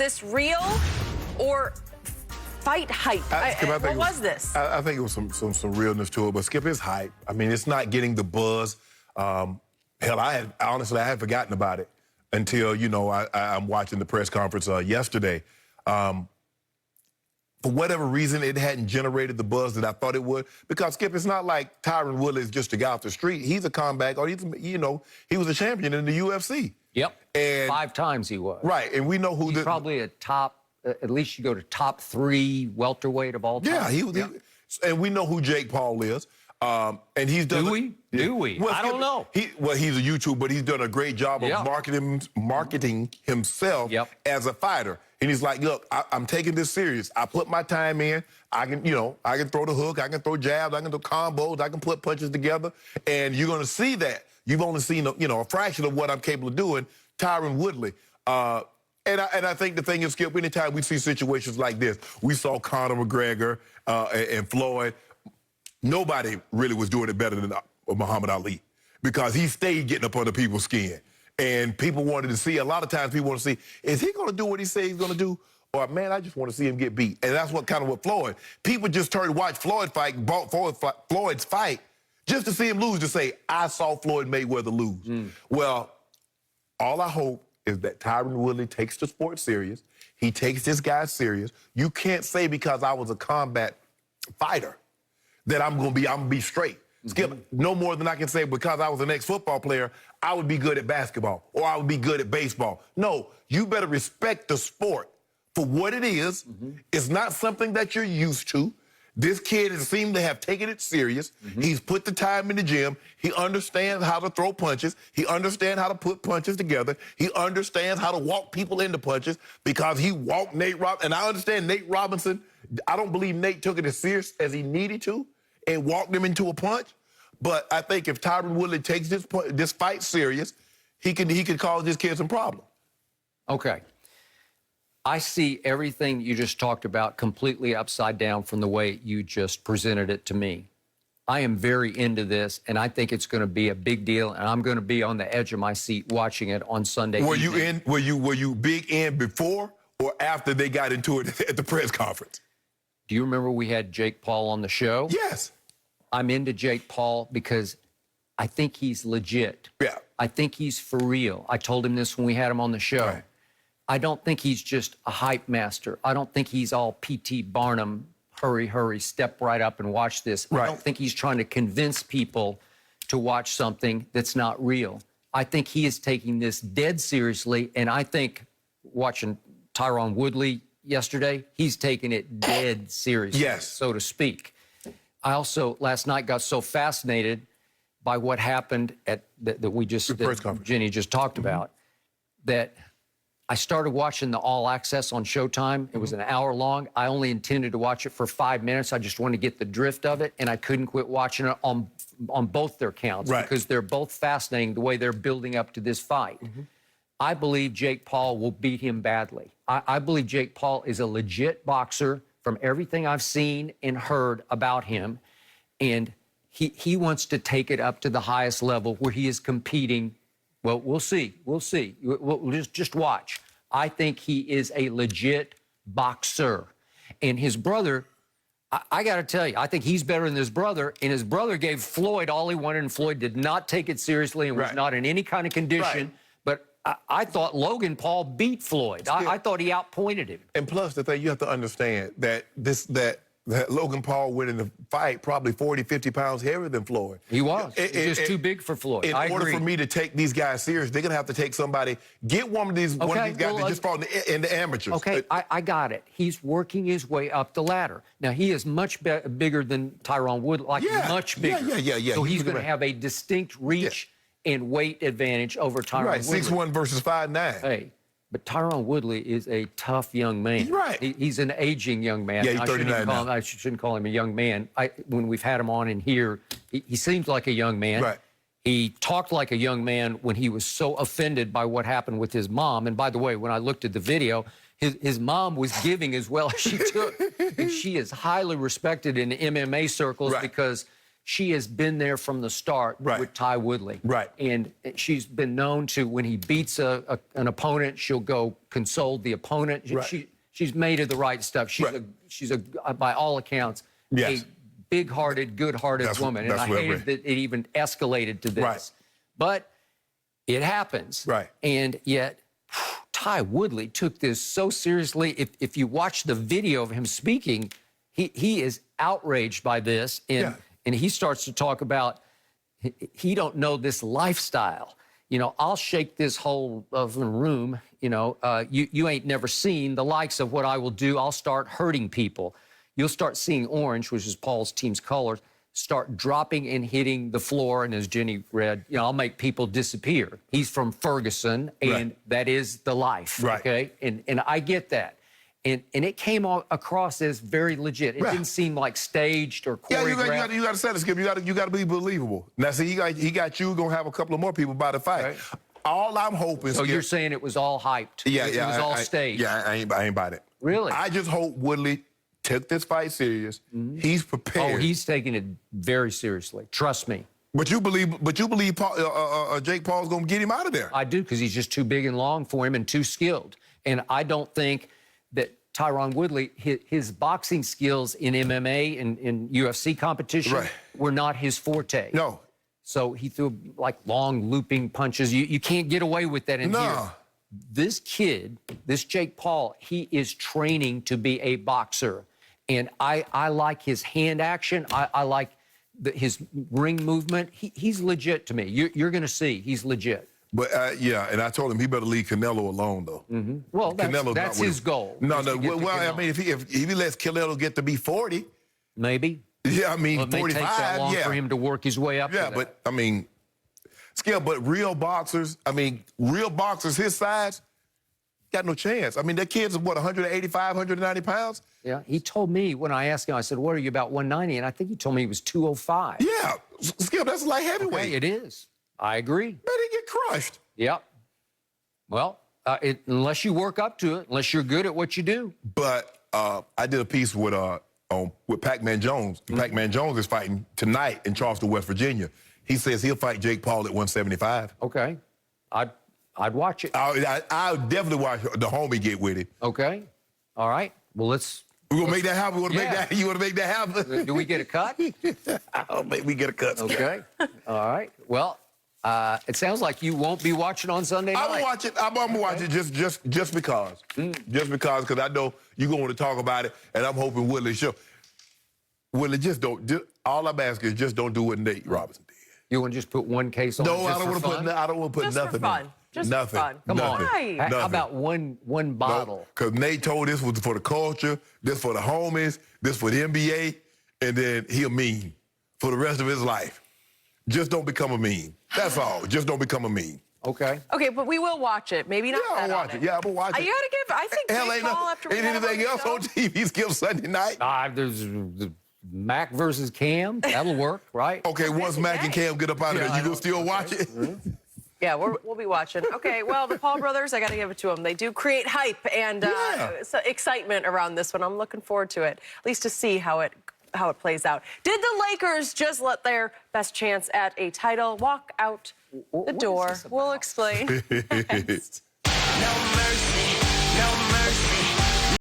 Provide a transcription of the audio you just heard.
this real or fight hype? What was this? I think it was some realness to it, but Skip, it's hype. I mean, it's not getting the buzz. Hell, honestly, I had forgotten about it until, you know, I'm watching the press conference yesterday. For whatever reason, it hadn't generated the buzz that I thought it would. Because, Skip, it's not like Tyron Woodley is just a guy off the street. He's a comeback, or he was a champion in the UFC. Yep. And 5 times he was. Right, and we know who he's probably a top, at least you go to top 3 welterweight of all time. Yeah, and we know who Jake Paul is. And he's done. Do we? Yeah. Do we? Well, I don't know. He's a YouTuber, but he's done a great job of marketing himself as a fighter. And he's like, look, I'm taking this serious. I put my time in. I can throw the hook. I can throw jabs. I can do combos. I can put punches together. And you're going to see that. You've only seen, a fraction of what I'm capable of doing. Tyron Woodley. And I think the thing is, Skip, anytime we see situations like this, we saw Conor McGregor and Floyd. Nobody really was doing it better than Muhammad Ali because he stayed getting up under people's skin. And people wanted to see, a lot of times people want to see, is he going to do what he says he's going to do? Or, man, I just want to see him get beat. And that's what Floyd. People just turned to watch Floyd's fight just to see him lose, to say, I saw Floyd Mayweather lose. Well, all I hope is that Tyron Woodley takes the sport serious. He takes this guy serious. You can't say because I was a combat fighter that I'm gonna be straight. Skip, no more than I can say because I was an ex-football player, I would be good at basketball or I would be good at baseball. No, you better respect the sport for what it is. It's not something that you're used to. This kid has seemed to have taken it serious. He's put the time in the gym. He understands how to throw punches. He understands how to put punches together. He understands how to walk people into punches because he walked Nate Robinson. And I understand Nate Robinson, I don't believe Nate took it as serious as he needed to and walked him into a punch. But I think if Tyron Woodley takes this fight serious, he could cause this kid some problems. Okay. I see everything you just talked about completely upside down from the way you just presented it to me. I am very into this, and I think it's going to be a big deal, and I'm going to be on the edge of my seat watching it on Sunday evening. Were you big in before or after they got into it at the press conference? Do you remember we had Jake Paul on the show? Yes. I'm into Jake Paul because I think he's legit. Yeah. I think he's for real. I told him this when we had him on the show. Right. I don't think he's just a hype master. I don't think he's all P.T. Barnum, hurry, hurry, step right up and watch this. Right. I don't think he's trying to convince people to watch something that's not real. I think he is taking this dead seriously, and I think watching Tyron Woodley yesterday, he's taking it dead seriously, so to speak. I also, last night, got so fascinated by what happened at that Jenny just talked about, that I started watching the All Access on Showtime. It was an hour long. I only intended to watch it for 5 minutes. I just wanted to get the drift of it, and I couldn't quit watching it on both their counts because they're both fascinating the way they're building up to this fight. I believe Jake Paul will beat him badly. I believe Jake Paul is a legit boxer from everything I've seen and heard about him, and he wants to take it up to the highest level where he is competing. Well, we'll see. We'll see. We'll just watch. I think he is a legit boxer. And his brother, I got to tell you, I think he's better than his brother. And his brother gave Floyd all he wanted, and Floyd did not take it seriously and was not in any kind of condition. But I thought Logan Paul beat Floyd. I thought he outpointed him. And plus, the thing you have to understand that Logan Paul went in the fight probably 40, 50 pounds heavier than Floyd. He was. He's just too big for Floyd. In order for me to take these guys serious, they're going to have to take somebody, get one of these guys that just fought in the amateurs. Okay, I got it. He's working his way up the ladder. Now, he is much bigger than Tyron Woodley, much bigger. Yeah. So he's going to have a distinct reach and weight advantage over Tyron Woodley. 6'1" versus 5'9". Hey. But Tyron Woodley is a tough young man. He's an aging young man. Yeah, he's 39 now. I shouldn't call him a young man. When we've had him on in here, he seems like a young man. Right. He talked like a young man when he was so offended by what happened with his mom. And by the way, when I looked at the video, his mom was giving as well as she took. And she is highly respected in MMA circles because she has been there from the start with Ty Woodley. Right. And she's been known to, when he beats an opponent, she'll go console the opponent. Right. She's made of the right stuff. She's by all accounts, a big-hearted, good-hearted woman. And I hated that it even escalated to this. Right. But it happens. Right. And yet, Ty Woodley took this so seriously. If you watch the video of him speaking, he is outraged by this. And he starts to talk about he don't know this lifestyle. You know, I'll shake this whole of a room. You know, you ain't never seen the likes of what I will do. I'll start hurting people. You'll start seeing orange, which is Paul's team's colors, start dropping and hitting the floor. And as Jenny read, you know, I'll make people disappear. He's from Ferguson, and that is the life. Right. Okay. And I get that. And it came across as very legit. It didn't seem like staged or choreographed. Yeah, you got to set it, Skip. You got to be believable. Now, see, he got you. Gonna have a couple of more people by the fight. Right. All I'm hoping. So Skip, you're saying it was all hyped? Yeah, it was all staged. Yeah, I ain't about it. Really? I just hope Woodley took this fight serious. He's prepared. Oh, he's taking it very seriously. Trust me. But you believe Paul, Jake Paul's gonna get him out of there? I do, because he's just too big and long for him and too skilled. And I don't think that Tyron Woodley, his boxing skills in MMA and in UFC competition were not his forte. No. So he threw like long looping punches. You can't get away with that in here. This kid, this Jake Paul, he is training to be a boxer. And I like his hand action. I like his ring movement. He's legit to me. You're going to see he's legit. But, and I told him he better leave Canelo alone, though. Well, that's his goal. No. Well, I mean, if he lets Canelo get to be 40. Maybe. Yeah, I mean, well, it 45. may take that long for him to work his way up to that. But, I mean, Skip, but real boxers his size, got no chance. I mean, that kid's, what, 185, 190 pounds? Yeah, he told me when I asked him, I said, what are you, about 190? And I think he told me he was 205. Yeah, Skip, that's like heavyweight. Okay, it is. I agree. Man, he get crushed. Yep. Well, unless you work up to it, unless you're good at what you do. But I did a piece with Pac-Man Jones. Pac-Man Jones is fighting tonight in Charleston, West Virginia. He says he'll fight Jake Paul at 175. Okay. I'd watch it. I'll definitely watch the homie get with it. Okay. All right. Well, let's... We're going to make that happen. You want to make that happen? Do we get a cut? I'll make we get a cut. Okay. All right. Well, it sounds like you won't be watching on Sunday night. I'm going to watch it. I'm going to watch it just because. Just because I know you're going to talk about it, and I'm hoping Woodley show. Woodley, all I'm asking is just don't do what Nate Robinson did. You want to just put one case on? No, I don't want to put just nothing for fun. in. Just nothing. for fun. Come on. Right. How about one bottle? Because Nate told this was for the culture, this for the homies, this for the NBA, and then he'll meme for the rest of his life. Just don't become a meme. That's all. Just don't become a meme. Okay. Okay, but we will watch it. Maybe not. Yeah, I'll watch it. Yeah, I'm gonna watch it. You gotta give. I think Jake Paul after we ain't anything else on TV skip Sunday night. There's Mac versus Cam. That'll work, right? Okay, once Mac and Cam get up out of there, you gonna still watch it? Yeah, we'll be watching. Okay, well, the Paul brothers, I got to give it to them. They do create hype and excitement around this one. I'm looking forward to it, at least to see how it plays out. Did the Lakers just let their best chance at a title walk out the door? We'll explain next. No mercy.